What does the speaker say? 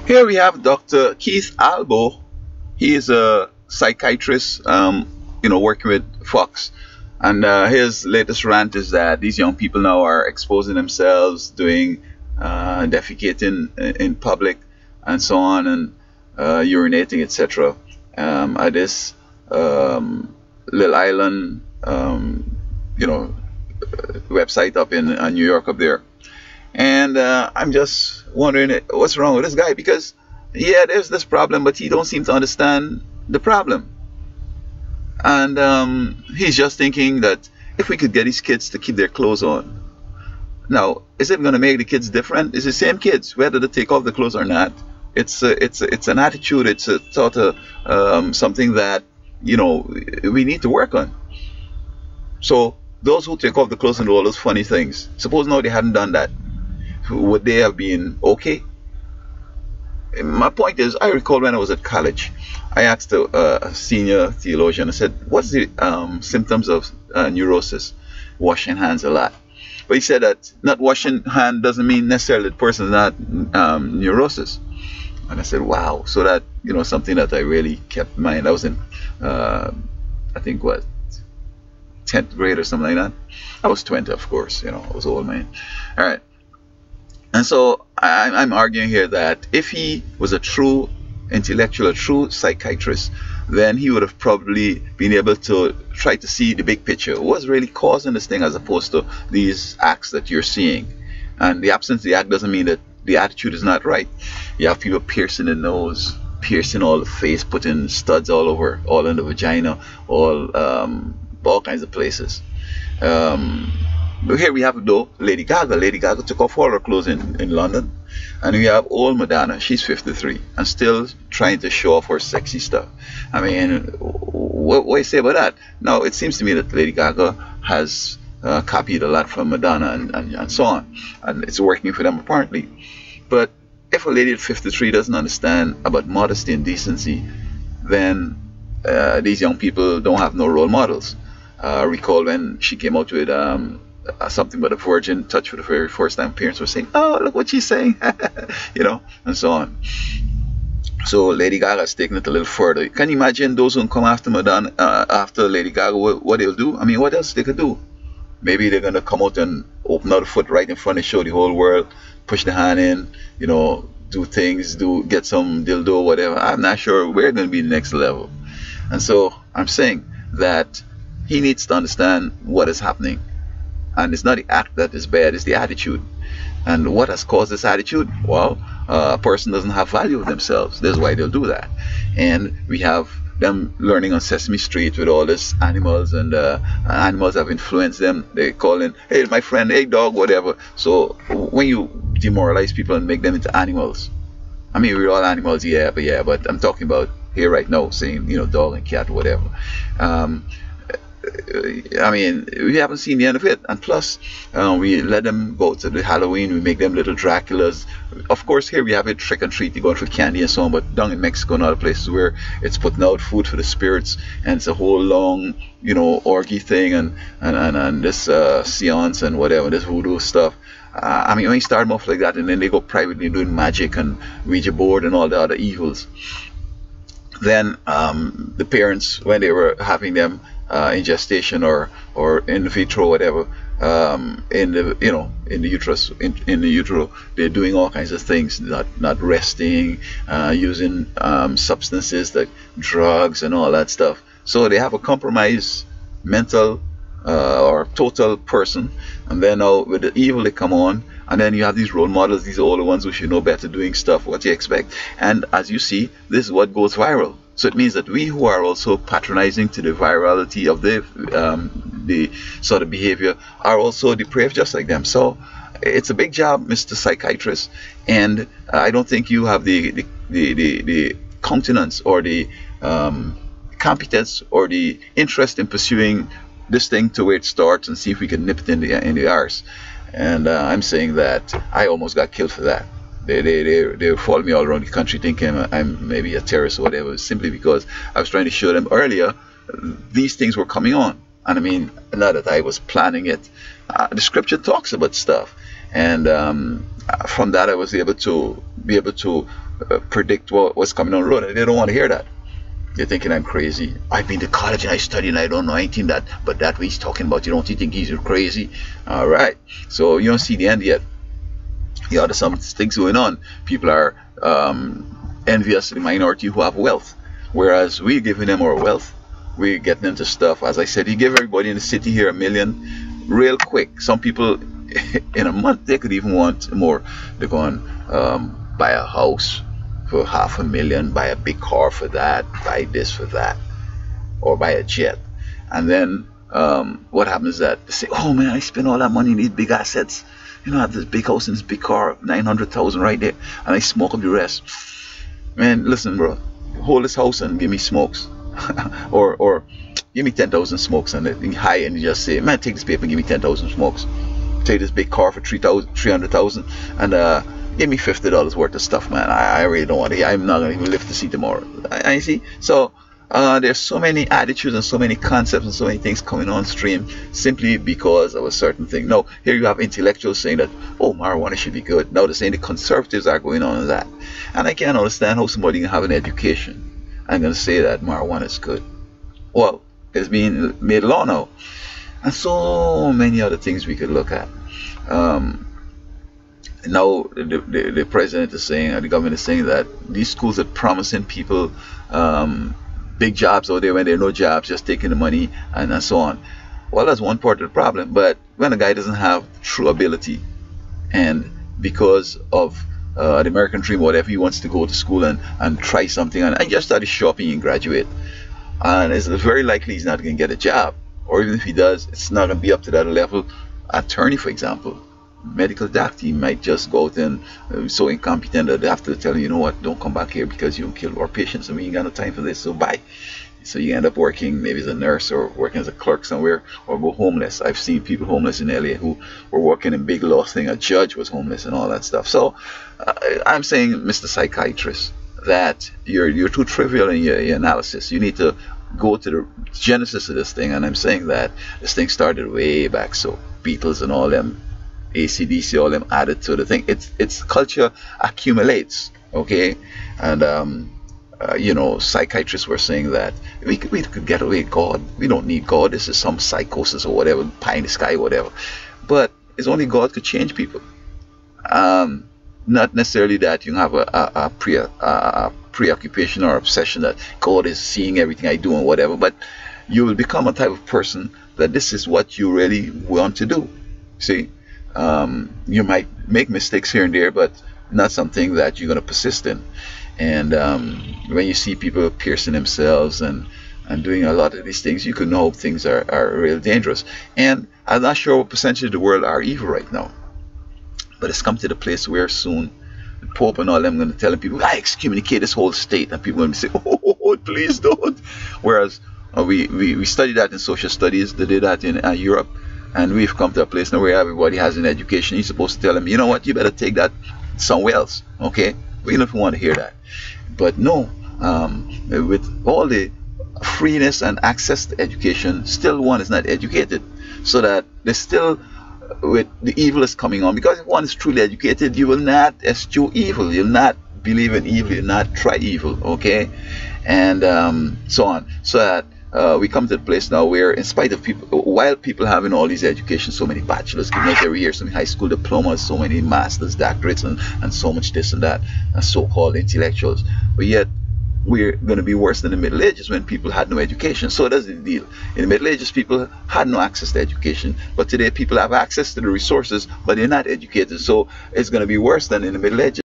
Here we have Dr. Keith Albo. He is a psychiatrist, working with Fox. And his latest rant is that these young people now are exposing themselves, doing defecating in public, and so on, and urinating, etc. At this little island, website up in New York up there. And I'm just wondering what's wrong with this guy, because yeah, there's this problem, but he don't seem to understand the problem. And he's just thinking that if we could get these kids to keep their clothes on. Now, is it going to make the kids different? It's the same kids, whether they take off the clothes or not. It's an attitude. It's a sort of something that we need to work on. So those who take off the clothes and do all those funny things, suppose now they hadn't done that, would they have been okay? My point is, I recall when I was at college, I asked a senior theologian, I said, what's the symptoms of neurosis? Washing hands a lot. But he said that not washing hand doesn't mean necessarily the person is not neurosis. And I said, wow. So that, something that I really kept in mind. I was in, I think, 10th grade or something like that. I was 20, of course, I was old man. All right. And so I'm arguing here that if he was a true intellectual, a true psychiatrist, then he would have probably been able to try to see the big picture. What's really causing this thing, as opposed to these acts that you're seeing? And the absence of the act doesn't mean that the attitude is not right. You have people piercing the nose, piercing all the face, putting studs all over, all in the vagina, all kinds of places. Here we have, though, Lady Gaga. Lady Gaga took off all her clothes in London. And we have old Madonna. She's 53 and still trying to show off her sexy stuff. I mean, what do you say about that? Now, it seems to me that Lady Gaga has copied a lot from Madonna and so on. And it's working for them, apparently. But if a lady at 53 doesn't understand about modesty and decency, then these young people don't have no role models. Recall when she came out with something about a virgin touch for the very first time, parents were saying, oh, look what she's saying, and so on. So Lady Gaga's taking it a little further. Can you imagine those who come after Madonna, after Lady Gaga, what they'll do? I mean, what else they could do? Maybe they're going to come out and open out a foot right in front and show the whole world, push the hand in, do things, get some dildo, whatever. I'm not sure we're going to be the next level. And so I'm saying that he needs to understand what is happening. And it's not the act that is bad, it's the attitude. And what has caused this attitude? Well, a person doesn't have value of themselves. That's why they'll do that. And we have them learning on Sesame Street with all these animals, and animals have influenced them. They call in, hey, my friend, hey, dog, whatever. So when you demoralize people and make them into animals, I mean, we're all animals, but I'm talking about here right now, saying, dog and cat, whatever. I mean, we haven't seen the end of it. And plus, we let them go to the Halloween. We make them little Draculas. Of course, here we have it trick and treat. You go for candy and so on. But down in Mexico and other places where it's putting out food for the spirits, and it's a whole long, orgy thing, and this seance and whatever, this voodoo stuff. I mean, when you start them off like that, and then they go privately doing magic and Ouija board and all the other evils, then the parents, when they were having them in gestation or in vitro, whatever, in the uterus, in the utero, they're doing all kinds of things, not resting, using substances like drugs and all that stuff. So they have a compromised mental or total person, and then now with the evil they come on, and then you have these role models, these older ones who should know better, doing stuff what you expect. And as you see, this is what goes viral. So it means that we who are also patronizing to the virality of the sort of behavior are also depraved just like them. So it's a big job, Mr. Psychiatrist, and I don't think you have the countenance or the competence or the interest in pursuing this thing to where it starts and see if we can nip it in the arse. And I'm saying that I almost got killed for that. They follow me all around the country thinking I'm maybe a terrorist or whatever, simply because I was trying to show them earlier these things were coming on. And I mean, not that I was planning it. The scripture talks about stuff, and from that I was able to predict what was coming on the road. And they don't want to hear that. They're thinking I'm crazy. I've been to college and I studied and I don't know anything but that what he's talking about. You don't think he's crazy? All right. So you don't see the end yet. Yeah, there's some things going on. People are envious of the minority who have wealth, whereas we're giving them our wealth. We're getting into stuff. As I said, you give everybody in the city here $1 million real quick. Some people in a month they could even want more. They're going buy a house for $500,000, buy a big car for that, buy this for that, or buy a jet. And then what happens is that they say, oh man, I spent all that money in these big assets. You know, I have this big house and this big car, 900,000 right there, and I smoke up the rest. Man, listen, bro, hold this house and give me smokes. or give me 10,000 smokes, and then high, and you just say, man, take this paper and give me 10,000 smokes. Take this big car for 300,000 and give me $50 worth of stuff, man. I really don't want to. I'm not going to even lift the seat tomorrow. I see. So there's so many attitudes and so many concepts and so many things coming on stream simply because of a certain thing. Now, here you have intellectuals saying that, oh, marijuana should be good. Now they're saying the conservatives are going on that. And I can't understand how somebody can have an education and going to say that marijuana is good. Well, it's being made law now. And so many other things we could look at. Now the president is saying, and the government is saying that these schools are promising people big jobs out there when there are no jobs, just taking the money and so on. Well, that's one part of the problem. But when a guy doesn't have true ability, and because of the American dream, whatever, he wants to go to school and try something, and I just started shopping and graduate, and it's very likely he's not going to get a job, or even if he does, it's not going to be up to that level. Attorney, for example, medical doctor, he might just go out and so incompetent that they have to tell him, you know what, don't come back here because you killed our patients and we ain't got no time for this, so bye. So you end up working maybe as a nurse or working as a clerk somewhere, or go homeless. I've seen people homeless in LA who were working in big law thing. A judge was homeless and all that stuff. So I'm saying, Mr. Psychiatrist, that you're too trivial in your analysis. You need to go to the genesis of this thing. And I'm saying that this thing started way back. So Beatles and all them, AC/DC, all them added to the thing. It's culture accumulates, okay? And you know, psychiatrists were saying that we could get away with God. We don't need God. This is some psychosis or whatever, pie in the sky, whatever. But it's only God could change people. Not necessarily that you have a preoccupation or obsession that God is seeing everything I do and whatever, but you will become a type of person that this is what you really want to do. See, you might make mistakes here and there, but not something that you're going to persist in. And when you see people piercing themselves and doing a lot of these things, you can know things are real dangerous. And I'm not sure what percentage of the world are evil right now, but it's come to the place where soon the Pope and all them going to tell people, I excommunicate this whole state, and people going to say, oh, please don't. Whereas we studied that in social studies. They did that in Europe, and we've come to a place now where everybody has an education. You're supposed to tell them, you know what, you better take that somewhere else, okay? We don't want to hear that. But no, with all the freeness and access to education, still one is not educated. So that there's still, with the evil is coming on. Because if one is truly educated, you will not eschew evil. You'll not believe in evil. You'll not try evil, okay? And so on. So that we come to the place now where, in spite of people, while people having all these educations, so many bachelors given out every year, so many high school diplomas, so many masters, doctorates, and so much this and that, and so-called intellectuals, but yet we're going to be worse than the Middle Ages when people had no education. So that's the deal. In the Middle Ages, people had no access to education, but today people have access to the resources, but they're not educated. So it's going to be worse than in the Middle Ages.